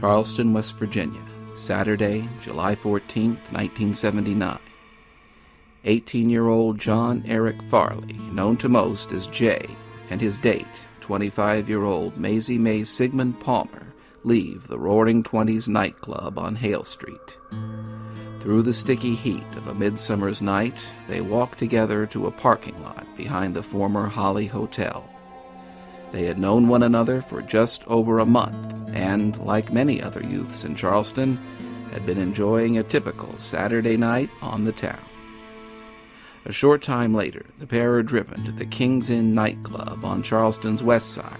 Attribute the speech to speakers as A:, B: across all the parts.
A: Charleston, West Virginia, Saturday, July 14, 1979. 18-year-old John Eric Farley, known to most as Jay, and his date, 25-year-old Mazie Mae Sigmon-Palmer, leave the Roaring Twenties nightclub on Hale Street. Through the sticky heat of a midsummer's night, they walk together to a parking lot behind the former Holly Hotel. They had known one another for just over a month and, like many other youths in Charleston, had been enjoying a typical Saturday night on the town. A short time later, the pair are driven to the King's Inn nightclub on Charleston's west side,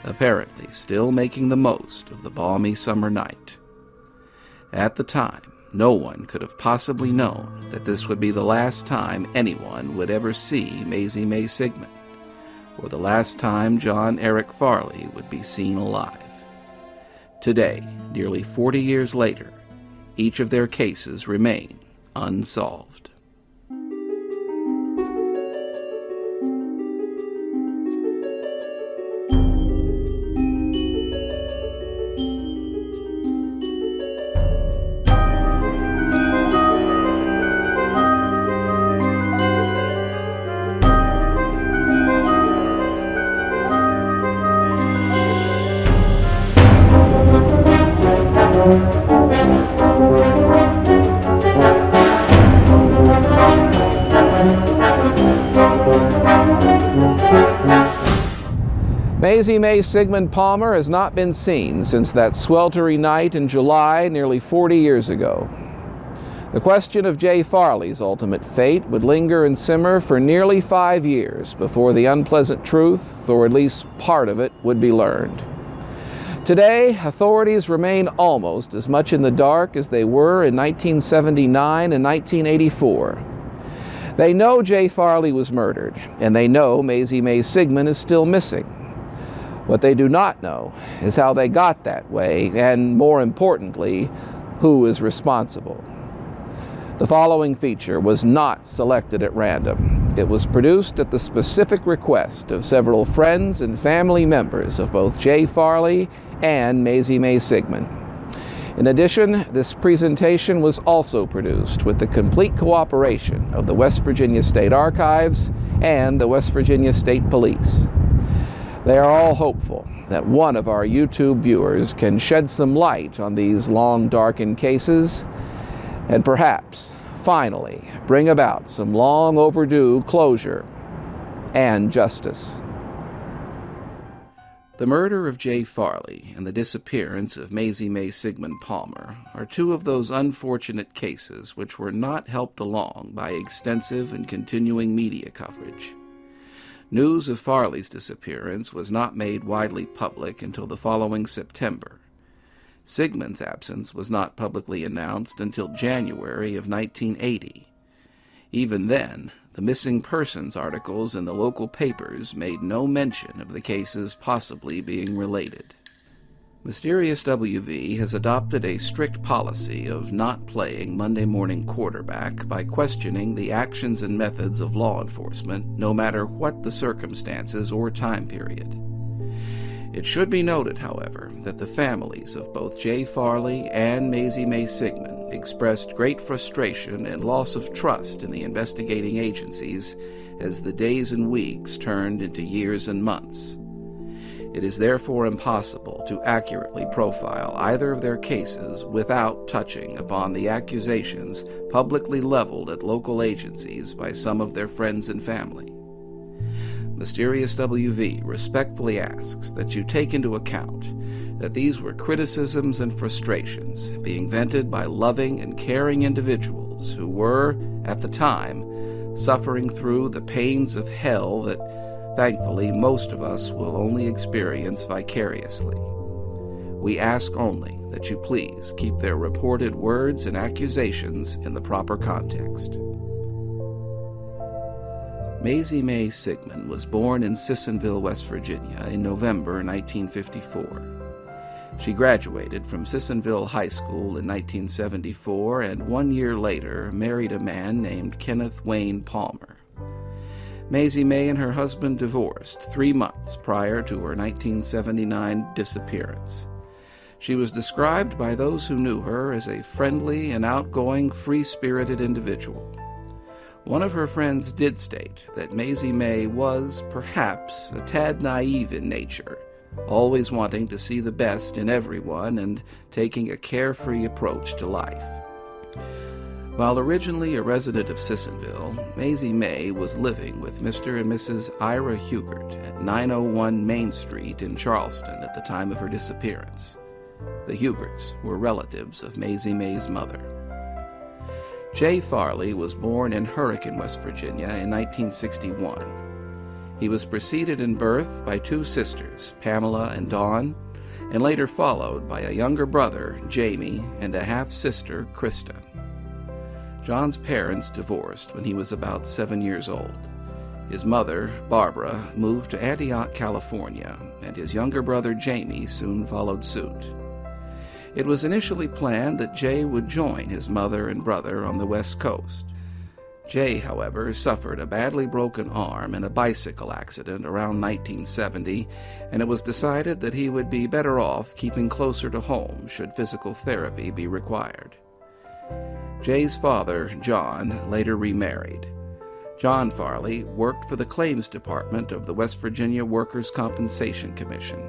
A: apparently still making the most of the balmy summer night. At the time, no one could have possibly known that this would be the last time anyone would ever see Mazie Mae Sigmon, or the last time John Eric Farley would be seen alive. Today, nearly 40 years later, each of their cases remain unsolved.
B: Mazie Mae Sigmon-Palmer has not been seen since that sweltering night in July nearly 40 years ago. The question of Jay Farley's ultimate fate would linger and simmer for nearly 5 years before the unpleasant truth, or at least part of it, would be learned. Today, authorities remain almost as much in the dark as they were in 1979 and 1984. They know Jay Farley was murdered, and they know Mazie Mae Sigmon is still missing. What they do not know is how they got that way, and more importantly, who is responsible. The following feature was not selected at random. It was produced at the specific request of several friends and family members of both Jay Farley and Mazie Mae Sigmon. In addition, this presentation was also produced with the complete cooperation of the West Virginia State Archives and the West Virginia State Police. They are all hopeful that one of our YouTube viewers can shed some light on these long darkened cases and perhaps, finally, bring about some long overdue closure and justice.
A: The murder of Jay Farley and the disappearance of Mazie Mae Sigmon-Palmer are two of those unfortunate cases which were not helped along by extensive and continuing media coverage. News of Farley's disappearance was not made widely public until the following September. Sigmon's absence was not publicly announced until January of 1980. Even then, the missing persons articles in the local papers made no mention of the cases possibly being related. Mysterious WV has adopted a strict policy of not playing Monday morning quarterback by questioning the actions and methods of law enforcement, no matter what the circumstances or time period. It should be noted, however, that the families of both Jay Farley and Mazie Mae Sigmon expressed great frustration and loss of trust in the investigating agencies as the days and weeks turned into years and months. It is therefore impossible to accurately profile either of their cases without touching upon the accusations publicly leveled at local agencies by some of their friends and family. Mysterious WV respectfully asks that you take into account that these were criticisms and frustrations being vented by loving and caring individuals who were, at the time, suffering through the pains of hell that, thankfully, most of us will only experience vicariously. We ask only that you please keep their reported words and accusations in the proper context. Mazie Mae Sigmon was born in Sissonville, West Virginia in November 1954. She graduated from Sissonville High School in 1974 and 1 year later married a man named Kenneth Wayne Palmer. Mazie Mae and her husband divorced 3 months prior to her 1979 disappearance. She was described by those who knew her as a friendly and outgoing, free-spirited individual. One of her friends did state that Mazie Mae was, perhaps, a tad naive in nature, always wanting to see the best in everyone and taking a carefree approach to life. While originally a resident of Sissonville, Mazie Mae was living with Mr. and Mrs. Ira Hugert at 901 Main Street in Charleston at the time of her disappearance. The Hugerts were relatives of Mazie Mae's mother. Jay Farley was born in Hurricane, West Virginia in 1961. He was preceded in birth by two sisters, Pamela and Dawn, and later followed by a younger brother, Jamie, and a half-sister, Krista. John's parents divorced when he was about 7 years old. His mother, Barbara, moved to Antioch, California, and his younger brother, Jamie, soon followed suit. It was initially planned that Jay would join his mother and brother on the West Coast. Jay, however, suffered a badly broken arm in a bicycle accident around 1970, and it was decided that he would be better off keeping closer to home should physical therapy be required. Jay's father, John, later remarried. John Farley worked for the claims department of the West Virginia Workers' Compensation Commission.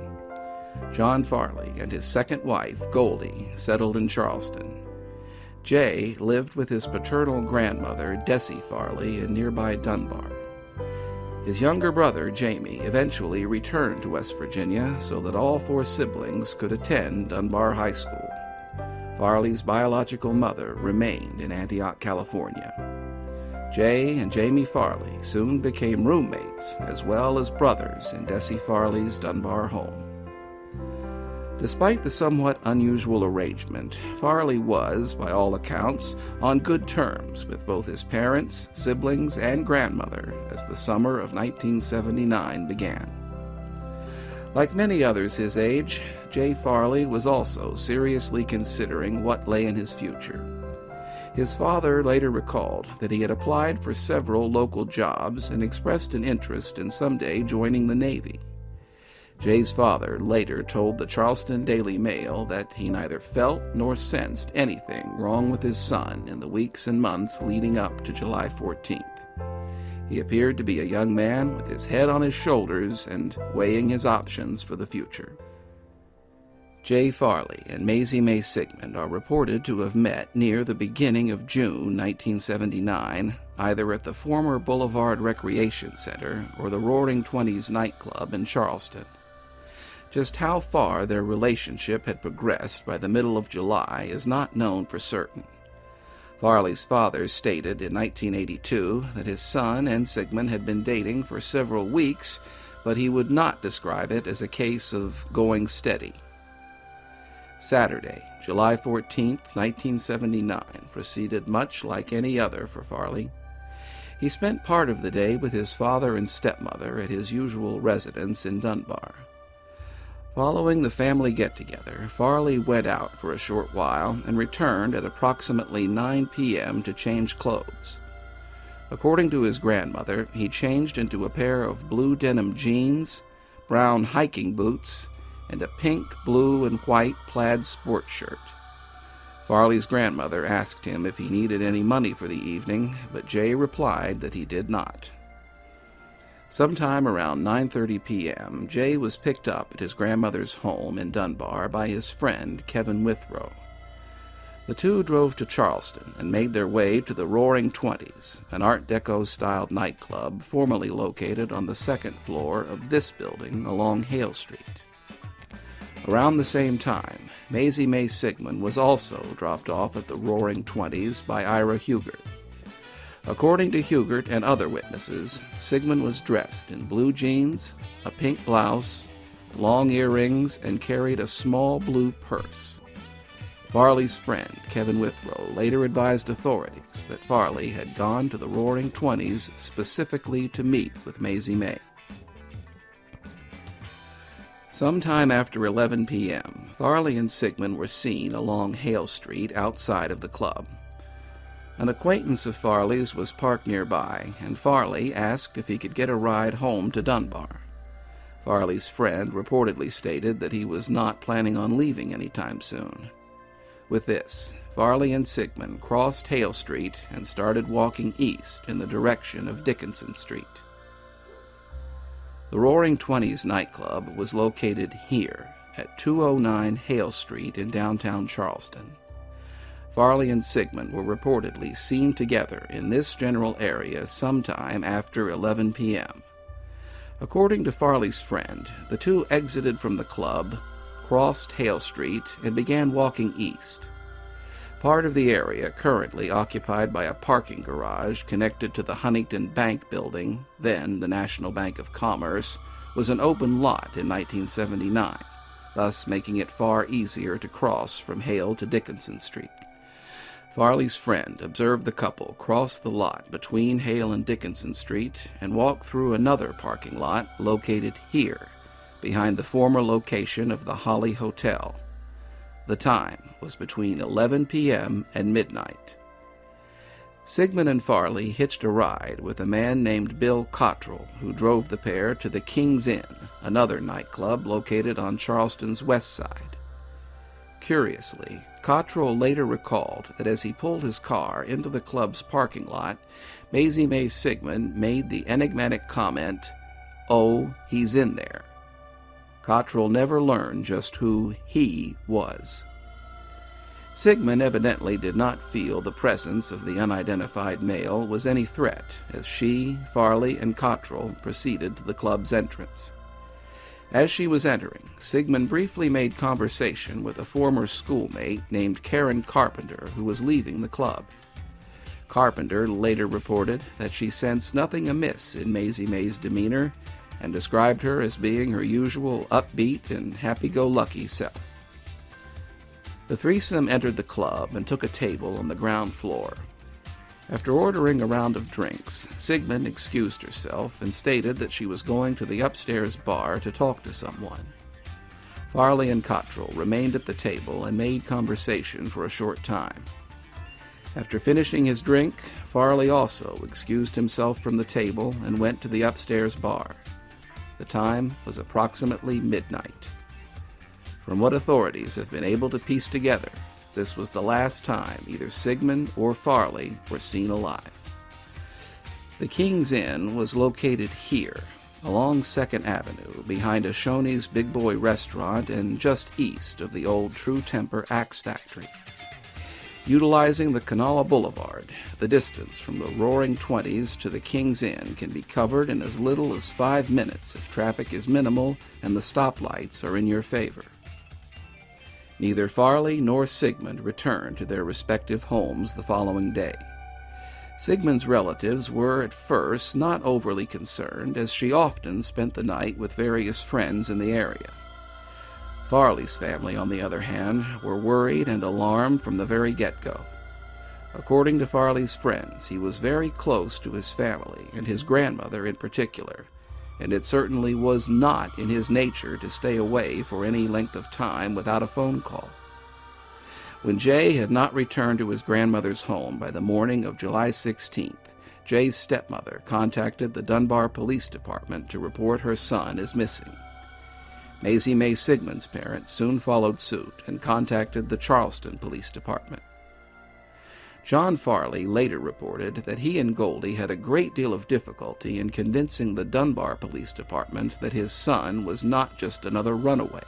A: John Farley and his second wife, Goldie, settled in Charleston. Jay lived with his paternal grandmother, Desi Farley, in nearby Dunbar. His younger brother, Jamie, eventually returned to West Virginia so that all four siblings could attend Dunbar High School. Farley's biological mother remained in Antioch, California. Jay and Jamie Farley soon became roommates as well as brothers in Desi Farley's Dunbar home. Despite the somewhat unusual arrangement, Farley was, by all accounts, on good terms with both his parents, siblings, and grandmother as the summer of 1979 began. Like many others his age, Jay Farley was also seriously considering what lay in his future. His father later recalled that he had applied for several local jobs and expressed an interest in someday joining the Navy. Jay's father later told the Charleston Daily Mail that he neither felt nor sensed anything wrong with his son in the weeks and months leading up to July 14th. He appeared to be a young man with his head on his shoulders and weighing his options for the future. Jay Farley and Mazie Mae Sigmon are reported to have met near the beginning of June 1979, either at the former Boulevard Recreation Center or the Roaring Twenties nightclub in Charleston. Just how far their relationship had progressed by the middle of July is not known for certain. Farley's father stated in 1982 that his son and Sigmon had been dating for several weeks, but he would not describe it as a case of going steady. Saturday, July 14, 1979, proceeded much like any other for Farley. He spent part of the day with his father and stepmother at his usual residence in Dunbar. Following the family get-together, Farley went out for a short while and returned at approximately 9 p.m. to change clothes. According to his grandmother, he changed into a pair of blue denim jeans, brown hiking boots, and a pink, blue, and white plaid sports shirt. Farley's grandmother asked him if he needed any money for the evening, but Jay replied that he did not. Sometime around 9:30 p.m., Jay was picked up at his grandmother's home in Dunbar by his friend Kevin Withrow. The two drove to Charleston and made their way to the Roaring Twenties, an Art Deco-styled nightclub formerly located on the second floor of this building along Hale Street. Around the same time, Mazie Mae Sigmon was also dropped off at the Roaring Twenties by Ira Hugert. According to Hugert and other witnesses, Sigmon was dressed in blue jeans, a pink blouse, long earrings, and carried a small blue purse. Farley's friend, Kevin Withrow, later advised authorities that Farley had gone to the Roaring Twenties specifically to meet with Mazie Mae. Sometime after 11 p.m., Farley and Sigmon were seen along Hale Street outside of the club. An acquaintance of Farley's was parked nearby, and Farley asked if he could get a ride home to Dunbar. Farley's friend reportedly stated that he was not planning on leaving anytime soon. With this, Farley and Sigmon crossed Hale Street and started walking east in the direction of Dickinson Street. The Roaring Twenties nightclub was located here at 209 Hale Street in downtown Charleston. Farley and Sigmon were reportedly seen together in this general area sometime after 11 p.m. According to Farley's friend, the two exited from the club, crossed Hale Street, and began walking east. Part of the area currently occupied by a parking garage connected to the Huntington Bank building, then the National Bank of Commerce, was an open lot in 1979, thus making it far easier to cross from Hale to Dickinson Street. Farley's friend observed the couple cross the lot between Hale and Dickinson Street and walk through another parking lot located here, behind the former location of the Holly Hotel. The time was between 11 p.m. and midnight. Sigmon and Farley hitched a ride with a man named Bill Cottrell, who drove the pair to the King's Inn, another nightclub located on Charleston's west side. Curiously, Cottrell later recalled that as he pulled his car into the club's parking lot, Mazie Mae Sigmon made the enigmatic comment, "Oh, he's in there." Cottrell never learned just who he was. Sigmon evidently did not feel the presence of the unidentified male was any threat as she, Farley, and Cottrell proceeded to the club's entrance. As she was entering, Sigmon briefly made conversation with a former schoolmate named Karen Carpenter who was leaving the club. Carpenter later reported that she sensed nothing amiss in Mazie Mae's demeanor and described her as being her usual upbeat and happy-go-lucky self. The threesome entered the club and took a table on the ground floor. After ordering a round of drinks, Sigmon excused herself and stated that she was going to the upstairs bar to talk to someone. Farley and Cottrell remained at the table and made conversation for a short time. After finishing his drink, Farley also excused himself from the table and went to the upstairs bar. The time was approximately midnight. From what authorities have been able to piece together, this was the last time either Sigmon or Farley were seen alive. The King's Inn was located here, along 2nd Avenue, behind a Shoney's Big Boy restaurant and just east of the old True Temper Axe Factory. Utilizing the Kanawha Boulevard, the distance from the Roaring Twenties to the King's Inn can be covered in as little as 5 minutes if traffic is minimal and the stoplights are in your favor. Neither Farley nor Sigmon returned to their respective homes the following day. Sigmund's relatives were at first not overly concerned, as she often spent the night with various friends in the area. Farley's family, on the other hand, were worried and alarmed from the very get-go. According to Farley's friends, he was very close to his family, and his grandmother in particular, and it certainly was not in his nature to stay away for any length of time without a phone call. When Jay had not returned to his grandmother's home by the morning of July 16th, Jay's stepmother contacted the Dunbar Police Department to report her son as missing. Mazie Mae Sigmon's parents soon followed suit and contacted the Charleston Police Department. John Farley later reported that he and Goldie had a great deal of difficulty in convincing the Dunbar Police Department that his son was not just another runaway.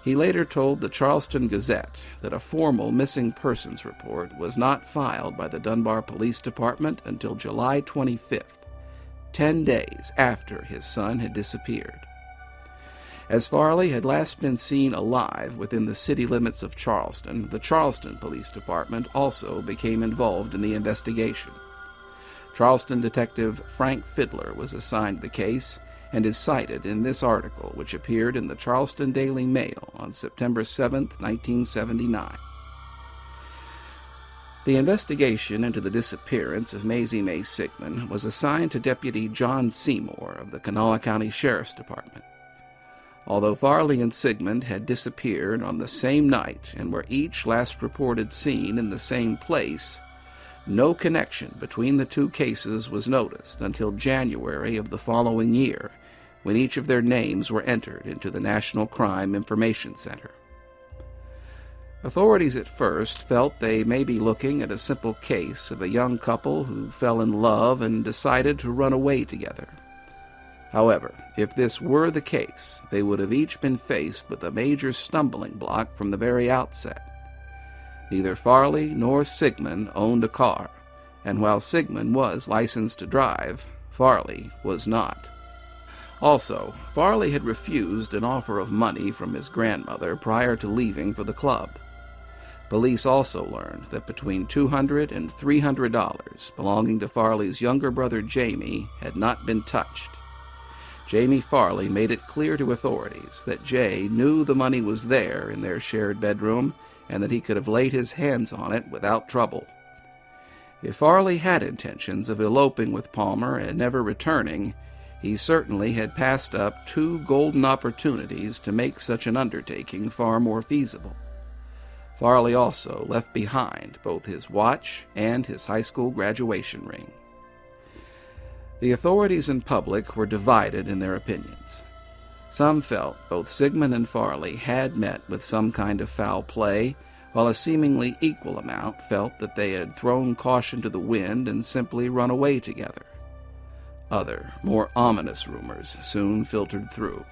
A: He later told the Charleston Gazette that a formal missing persons report was not filed by the Dunbar Police Department until July 25th, 10 days after his son had disappeared. As Farley had last been seen alive within the city limits of Charleston, the Charleston Police Department also became involved in the investigation. Charleston detective Frank Fiddler was assigned the case and is cited in this article, which appeared in the Charleston Daily Mail on September 7, 1979. The investigation into the disappearance of Mazie Mae Sigmon was assigned to Deputy John Seymour of the Kanawha County Sheriff's Department. Although Farley and Sigmon had disappeared on the same night and were each last reported seen in the same place, no connection between the two cases was noticed until January of the following year, when each of their names were entered into the National Crime Information Center. Authorities at first felt they may be looking at a simple case of a young couple who fell in love and decided to run away together. However, if this were the case, they would have each been faced with a major stumbling block from the very outset. Neither Farley nor Sigmon owned a car, and while Sigmon was licensed to drive, Farley was not. Also, Farley had refused an offer of money from his grandmother prior to leaving for the club. Police also learned that between $200 and $300 belonging to Farley's younger brother Jamie had not been touched. Jamie Farley made it clear to authorities that Jay knew the money was there in their shared bedroom and that he could have laid his hands on it without trouble. If Farley had intentions of eloping with Palmer and never returning, he certainly had passed up two golden opportunities to make such an undertaking far more feasible. Farley also left behind both his watch and his high school graduation ring. The authorities and public were divided in their opinions. Some felt both Sigmon and Farley had met with some kind of foul play, while a seemingly equal amount felt that they had thrown caution to the wind and simply run away together. Other, more ominous rumors soon filtered through.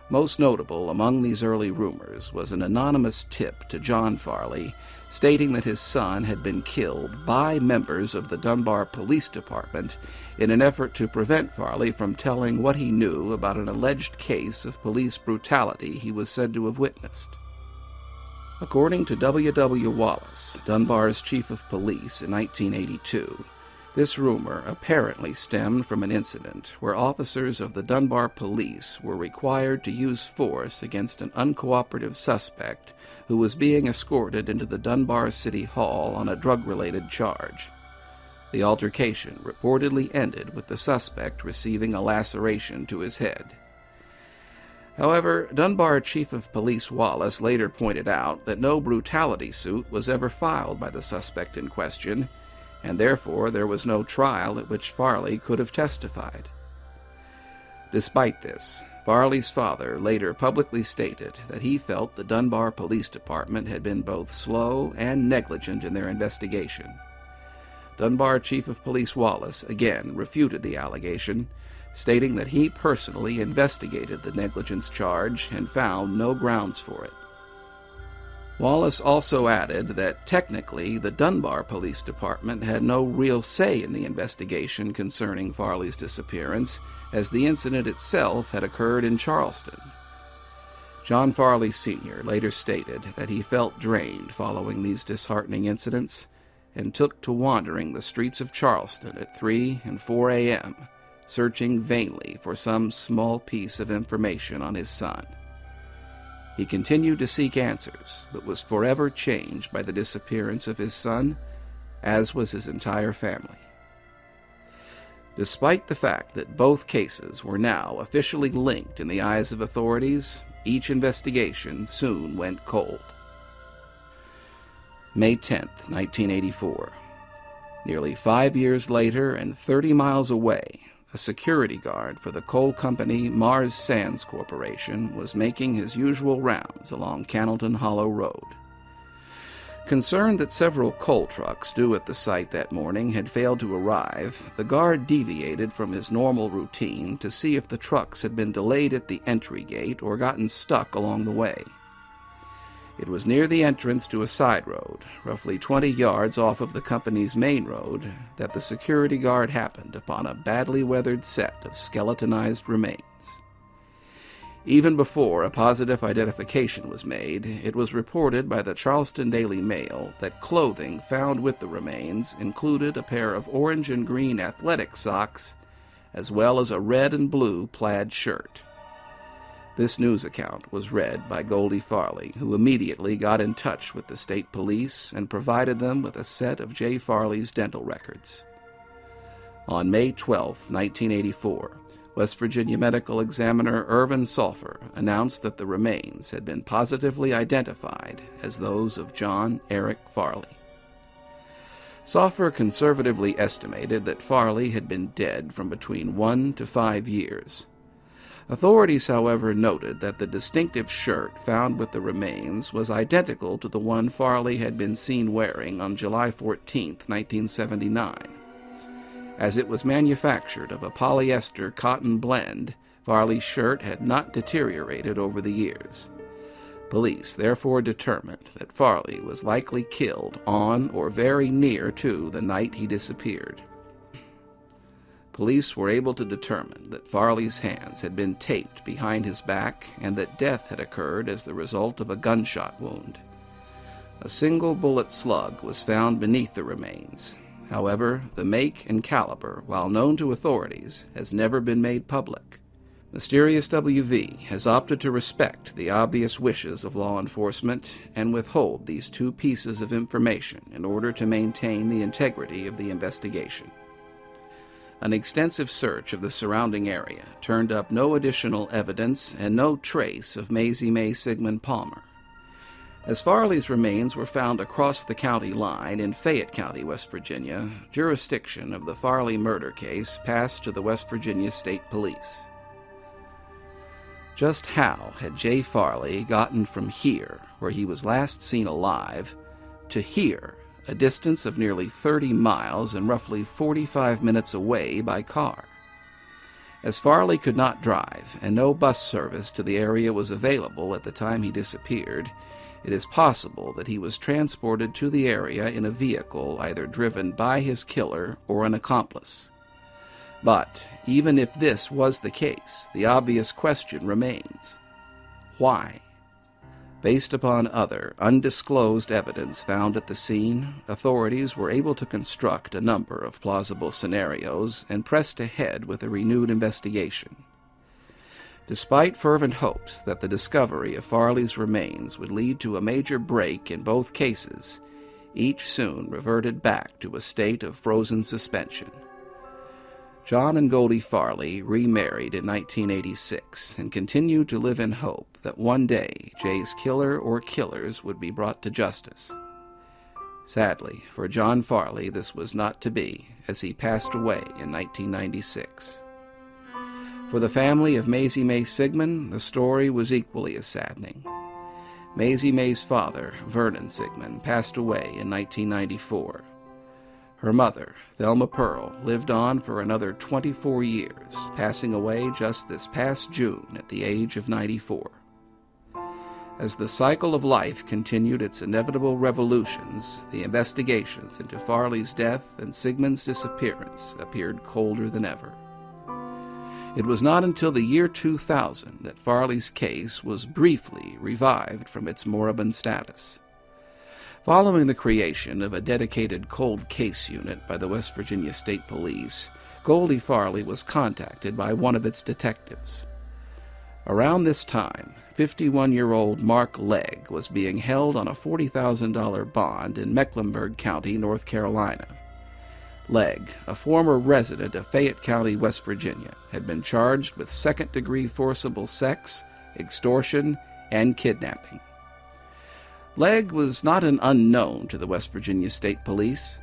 A: Most notable among these early rumors was an anonymous tip to John Farley stating that his son had been killed by members of the Dunbar Police Department in an effort to prevent Farley from telling what he knew about an alleged case of police brutality he was said to have witnessed. According to W. Wallace, Dunbar's chief of police in 1982, this rumor apparently stemmed from an incident where officers of the Dunbar police were required to use force against an uncooperative suspect who was being escorted into the Dunbar City Hall on a drug-related charge. The altercation reportedly ended with the suspect receiving a laceration to his head. However, Dunbar Chief of Police Wallace later pointed out that no brutality suit was ever filed by the suspect in question, and therefore there was no trial at which Farley could have testified. Despite this, Farley's father later publicly stated that he felt the Dunbar Police Department had been both slow and negligent in their investigation. Dunbar Chief of Police Wallace again refuted the allegation, stating that he personally investigated the negligence charge and found no grounds for it. Wallace also added that technically the Dunbar Police Department had no real say in the investigation concerning Farley's disappearance, as the incident itself had occurred in Charleston. John Farley Sr. later stated that he felt drained following these disheartening incidents and took to wandering the streets of Charleston at 3 and 4 a.m., searching vainly for some small piece of information on his son. He continued to seek answers, but was forever changed by the disappearance of his son, as was his entire family. Despite the fact that both cases were now officially linked in the eyes of authorities, each investigation soon went cold. May 10, 1984. Nearly 5 years later and 30 miles away, a security guard for the coal company Mars Sands Corporation was making his usual rounds along Cannelton Hollow Road. Concerned that several coal trucks due at the site that morning had failed to arrive, the guard deviated from his normal routine to see if the trucks had been delayed at the entry gate or gotten stuck along the way. It was near the entrance to a side road, roughly 20 yards off of the company's main road, that the security guard happened upon a badly weathered set of skeletonized remains. Even before a positive identification was made, it was reported by the Charleston Daily Mail that clothing found with the remains included a pair of orange and green athletic socks, as well as a red and blue plaid shirt. This news account was read by Goldie Farley, who immediately got in touch with the state police and provided them with a set of Jay Farley's dental records. On May 12, 1984, West Virginia medical examiner Irvin Sulphur announced that the remains had been positively identified as those of John Eric Farley. Sulphur conservatively estimated that Farley had been dead from between 1 to 5 years. Authorities, however, noted that the distinctive shirt found with the remains was identical to the one Farley had been seen wearing on July 14, 1979. As it was manufactured of a polyester cotton blend, Farley's shirt had not deteriorated over the years. Police therefore determined that Farley was likely killed on or very near to the night he disappeared. Police were able to determine that Farley's hands had been taped behind his back and that death had occurred as the result of a gunshot wound. A single bullet slug was found beneath the remains. However, the make and caliber, while known to authorities, has never been made public. Mysterious WV has opted to respect the obvious wishes of law enforcement and withhold these two pieces of information in order to maintain the integrity of the investigation. An extensive search of the surrounding area turned up no additional evidence and no trace of Mazie Mae Sigmon-Palmer. As Farley's remains were found across the county line in Fayette County, West Virginia, jurisdiction of the Farley murder case passed to the West Virginia State Police. Just how had Jay Farley gotten from here, where he was last seen alive, to here, a distance of nearly 30 miles and roughly 45 minutes away by car? As Farley could not drive and no bus service to the area was available at the time he disappeared, it is possible that he was transported to the area in a vehicle either driven by his killer or an accomplice. But even if this was the case, the obvious question remains: why? Based upon other, undisclosed evidence found at the scene, authorities were able to construct a number of plausible scenarios and pressed ahead with a renewed investigation. Despite fervent hopes that the discovery of Farley's remains would lead to a major break in both cases, each soon reverted back to a state of frozen suspension. John and Goldie Farley remarried in 1986 and continued to live in hope that one day Jay's killer or killers would be brought to justice. Sadly, for John Farley, this was not to be, as he passed away in 1996. For the family of Mazie Mae Sigmon, the story was equally as saddening. Mazie Mae's father, Vernon Sigmon, passed away in 1994. Her mother, Thelma Pearl, lived on for another 24 years, passing away just this past June at the age of 94. As the cycle of life continued its inevitable revolutions, the investigations into Farley's death and Sigmon's disappearance appeared colder than ever. It was not until the year 2000 that Farley's case was briefly revived from its moribund status. Following the creation of a dedicated cold case unit by the West Virginia State Police, Goldie Farley was contacted by one of its detectives. Around this time, 51-year-old Mark Legg was being held on a $40,000 bond in Mecklenburg County, North Carolina. Legg, a former resident of Fayette County, West Virginia, had been charged with second-degree forcible sex, extortion, and kidnapping. Legg was not an unknown to the West Virginia State Police.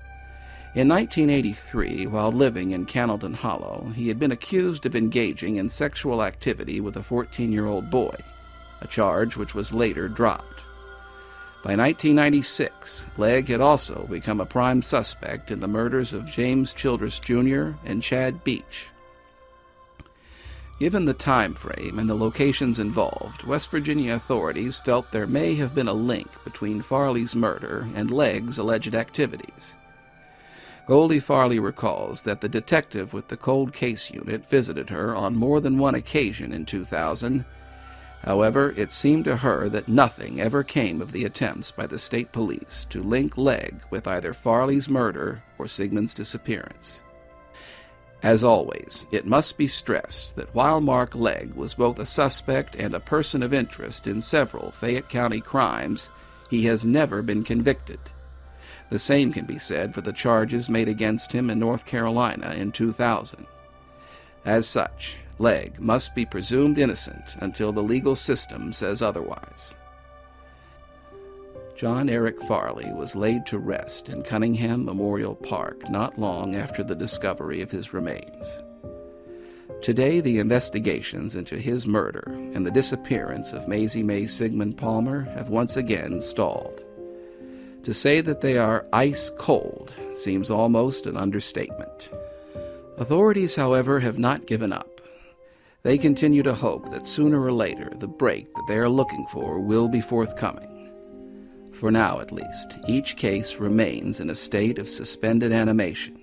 A: In 1983, while living in Cannelton Hollow, he had been accused of engaging in sexual activity with a 14-year-old boy, a charge which was later dropped. By 1996, Legg had also become a prime suspect in the murders of James Childress Jr. and Chad Beach. Given the time frame and the locations involved, West Virginia authorities felt there may have been a link between Farley's murder and Legg's alleged activities. Goldie Farley recalls that the detective with the cold case unit visited her on more than one occasion in 2000. However, it seemed to her that nothing ever came of the attempts by the state police to link Legg with either Farley's murder or Sigmon's disappearance. As always, it must be stressed that while Mark Legg was both a suspect and a person of interest in several Fayette County crimes, he has never been convicted. The same can be said for the charges made against him in North Carolina in 2000. As such, Legg must be presumed innocent until the legal system says otherwise. John Eric Farley was laid to rest in Cunningham Memorial Park not long after the discovery of his remains. Today, the investigations into his murder and the disappearance of Mazie Mae Sigmon-Palmer have once again stalled. To say that they are ice cold seems almost an understatement. Authorities, however, have not given up. They continue to hope that sooner or later the break that they are looking for will be forthcoming. For now, at least, each case remains in a state of suspended animation,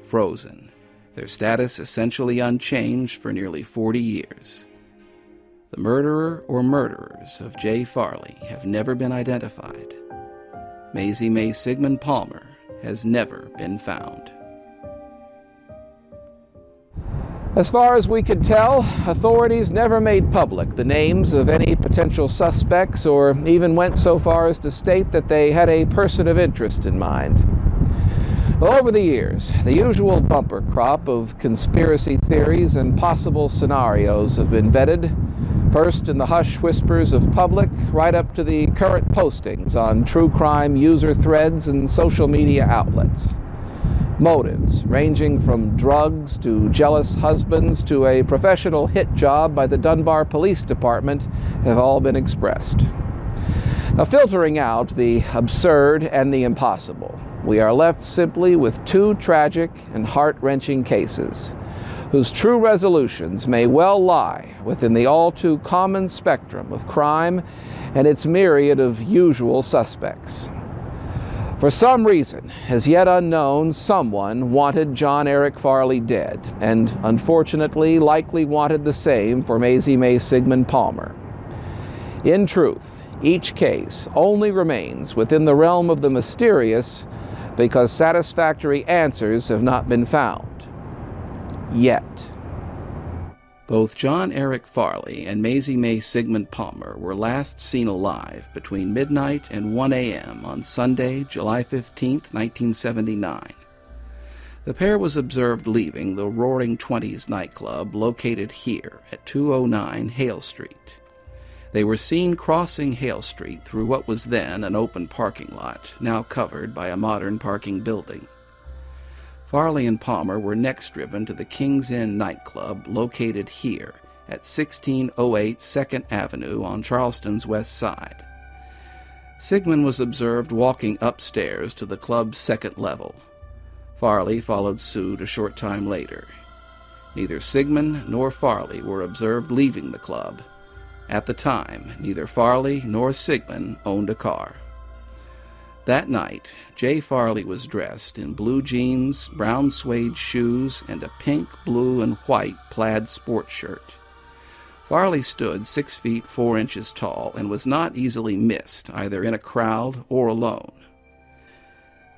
A: frozen, their status essentially unchanged for nearly 40 years. The murderer or murderers of Jay Farley have never been identified. Mazie Mae Sigmon-Palmer has never been found.
B: As far as we could tell, authorities never made public the names of any potential suspects or even went so far as to state that they had a person of interest in mind. Well, over the years, the usual bumper crop of conspiracy theories and possible scenarios have been vetted, first in the hush whispers of public, right up to the current postings on true crime user threads and social media outlets. Motives, ranging from drugs to jealous husbands to a professional hit job by the Dunbar Police Department, have all been expressed. Now, filtering out the absurd and the impossible, we are left simply with two tragic and heart-wrenching cases, whose true resolutions may well lie within the all-too-common spectrum of crime and its myriad of usual suspects. For some reason, as yet unknown, someone wanted John Eric Farley dead, and unfortunately likely wanted the same for Mazie Mae Sigmon-Palmer. In truth, each case only remains within the realm of the mysterious because satisfactory answers have not been found. Yet.
A: Both John Eric Farley and Mazie Mae Sigmon-Palmer were last seen alive between midnight and 1 a.m. on Sunday, July 15, 1979. The pair was observed leaving the Roaring Twenties nightclub located here at 209 Hale Street. They were seen crossing Hale Street through what was then an open parking lot, now covered by a modern parking building. Farley and Palmer were next driven to the King's Inn nightclub located here at 1608 2nd Avenue on Charleston's west side. Sigmon was observed walking upstairs to the club's second level. Farley followed suit a short time later. Neither Sigmon nor Farley were observed leaving the club. At the time, neither Farley nor Sigmon owned a car. That night, Jay Farley was dressed in blue jeans, brown suede shoes, and a pink, blue, and white plaid sports shirt. Farley stood 6 feet 4 inches tall and was not easily missed, either in a crowd or alone.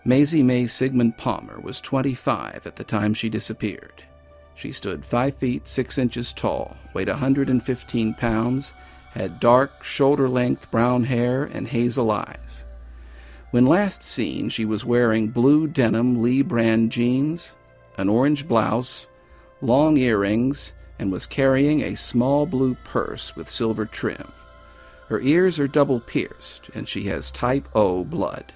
A: Mazie Mae Sigmon-Palmer was 25 at the time she disappeared. She stood 5 feet 6 inches tall, weighed 115 pounds, had dark, shoulder-length brown hair and hazel eyes. When last seen, she was wearing blue denim Lee brand jeans, an orange blouse, long earrings, and was carrying a small blue purse with silver trim. Her ears are double pierced, and she has type O blood.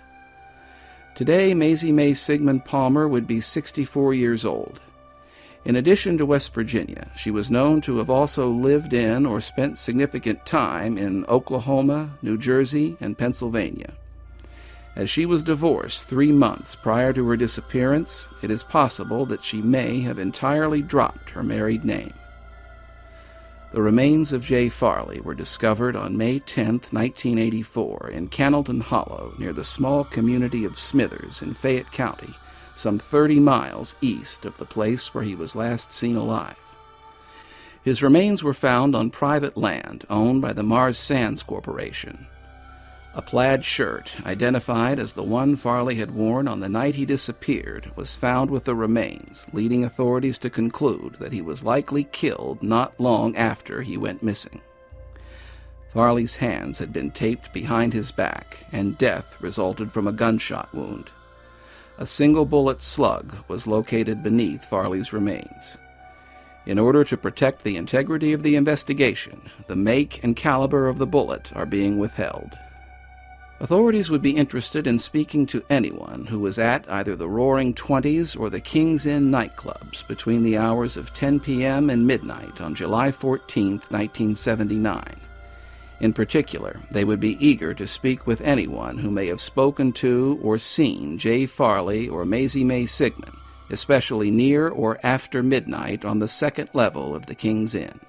A: Today, Mazie Mae Sigmon-Palmer would be 64 years old. In addition to West Virginia, she was known to have also lived in or spent significant time in Oklahoma, New Jersey, and Pennsylvania. As she was divorced 3 months prior to her disappearance, it is possible that she may have entirely dropped her married name. The remains of Jay Farley were discovered on May 10, 1984, in Cannelton Hollow, near the small community of Smithers in Fayette County, some 30 miles east of the place where he was last seen alive. His remains were found on private land owned by the Mars Sands Corporation. A plaid shirt, identified as the one Farley had worn on the night he disappeared, was found with the remains, leading authorities to conclude that he was likely killed not long after he went missing. Farley's hands had been taped behind his back, and death resulted from a gunshot wound. A single-bullet slug was located beneath Farley's remains. In order to protect the integrity of the investigation, the make and caliber of the bullet are being withheld. Authorities would be interested in speaking to anyone who was at either the Roaring Twenties or the King's Inn nightclubs between the hours of 10 p.m. and midnight on July 14, 1979. In particular, they would be eager to speak with anyone who may have spoken to or seen Jay Farley or Mazie Mae Sigmon, especially near or after midnight on the second level of the King's Inn.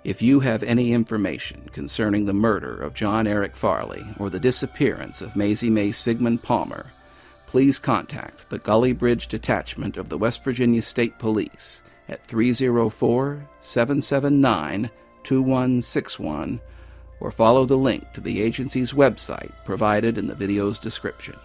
A: If you have any information concerning the murder of John Eric Farley or the disappearance of Mazie Mae Sigmon-Palmer, please contact the Gully Bridge Detachment of the West Virginia State Police at 304-779-2161 or follow the link to the agency's website provided in the video's description.